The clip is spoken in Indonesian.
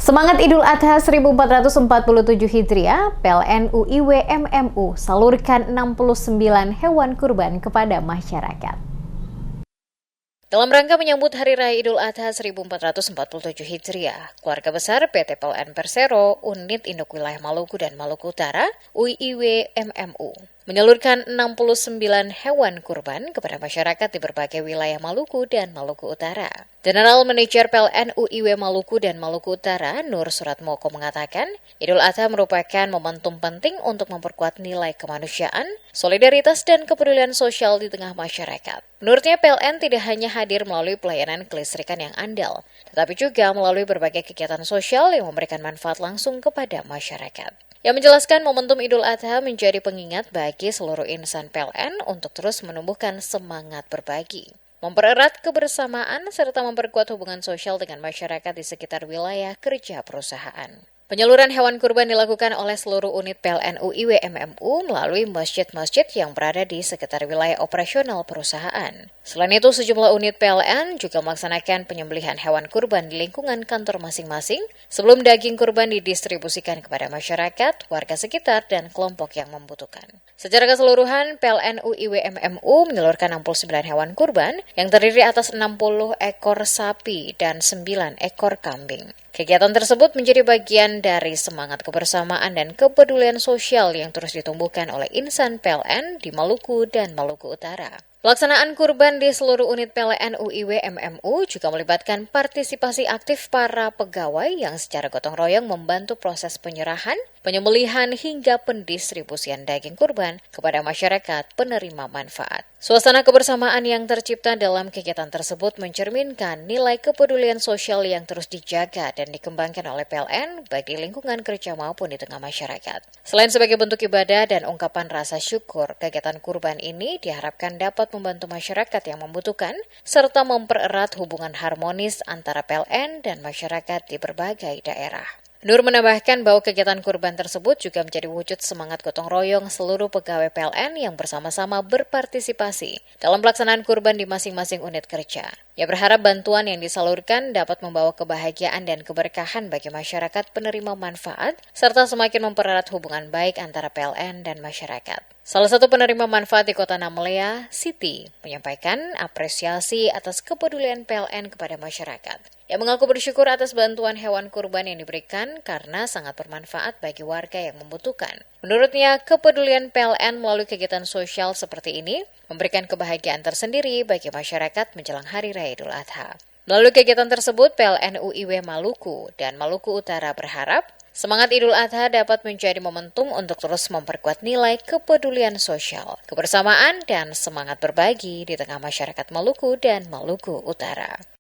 Semangat Idul Adha 1447 Hijriah, PLN UIW MMU salurkan 69 hewan kurban kepada masyarakat. Dalam rangka menyambut Hari Raya Idul Adha 1447 Hijriah, keluarga besar PT PLN Persero, Unit Induk Wilayah Maluku dan Maluku Utara, UIW MMU, menyalurkan 69 hewan kurban kepada masyarakat di berbagai wilayah Maluku dan Maluku Utara. General Manager PLN UIW Maluku dan Maluku Utara, Nur Suratmoko mengatakan, Idul Adha merupakan momentum penting untuk memperkuat nilai kemanusiaan, solidaritas dan kepedulian sosial di tengah masyarakat. Menurutnya PLN tidak hanya hadir melalui pelayanan kelistrikan yang andal, tetapi juga melalui berbagai kegiatan sosial yang memberikan manfaat langsung kepada masyarakat. Yang menjelaskan momentum Idul Adha menjadi pengingat bagi seluruh insan PLN untuk terus menumbuhkan semangat berbagi, mempererat kebersamaan, serta memperkuat hubungan sosial dengan masyarakat di sekitar wilayah kerja perusahaan. Penyaluran hewan kurban dilakukan oleh seluruh unit PLN UIW MMU melalui masjid-masjid yang berada di sekitar wilayah operasional perusahaan. Selain itu, sejumlah unit PLN juga melaksanakan penyembelihan hewan kurban di lingkungan kantor masing-masing sebelum daging kurban didistribusikan kepada masyarakat, warga sekitar, dan kelompok yang membutuhkan. Secara keseluruhan, PLN UIW MMU menyalurkan 69 hewan kurban yang terdiri atas 60 ekor sapi dan 9 ekor kambing. Kegiatan tersebut menjadi bagian dari semangat kebersamaan dan kepedulian sosial yang terus ditumbuhkan oleh insan PLN di Maluku dan Maluku Utara. Pelaksanaan kurban di seluruh unit PLN UIW MMU juga melibatkan partisipasi aktif para pegawai yang secara gotong royong membantu proses penyerahan, penyembelihan hingga pendistribusian daging kurban kepada masyarakat penerima manfaat. Suasana kebersamaan yang tercipta dalam kegiatan tersebut mencerminkan nilai kepedulian sosial yang terus dijaga dan dikembangkan oleh PLN baik di lingkungan kerja maupun di tengah masyarakat. Selain sebagai bentuk ibadah dan ungkapan rasa syukur, kegiatan kurban ini diharapkan dapat membantu masyarakat yang membutuhkan serta mempererat hubungan harmonis antara PLN dan masyarakat di berbagai daerah. Nur menambahkan bahwa kegiatan kurban tersebut juga menjadi wujud semangat gotong royong seluruh pegawai PLN yang bersama-sama berpartisipasi dalam pelaksanaan kurban di masing-masing unit kerja. Ia berharap bantuan yang disalurkan dapat membawa kebahagiaan dan keberkahan bagi masyarakat penerima manfaat, serta semakin mempererat hubungan baik antara PLN dan masyarakat. Salah satu penerima manfaat di Kota Namelea, Siti, menyampaikan apresiasi atas kepedulian PLN kepada masyarakat. Ia mengaku bersyukur atas bantuan hewan kurban yang diberikan karena sangat bermanfaat bagi warga yang membutuhkan. Menurutnya, kepedulian PLN melalui kegiatan sosial seperti ini memberikan kebahagiaan tersendiri bagi masyarakat menjelang Hari Raya Idul Adha. Melalui kegiatan tersebut, PLN UIW Maluku dan Maluku Utara berharap semangat Idul Adha dapat menjadi momentum untuk terus memperkuat nilai kepedulian sosial, kebersamaan, dan semangat berbagi di tengah masyarakat Maluku dan Maluku Utara.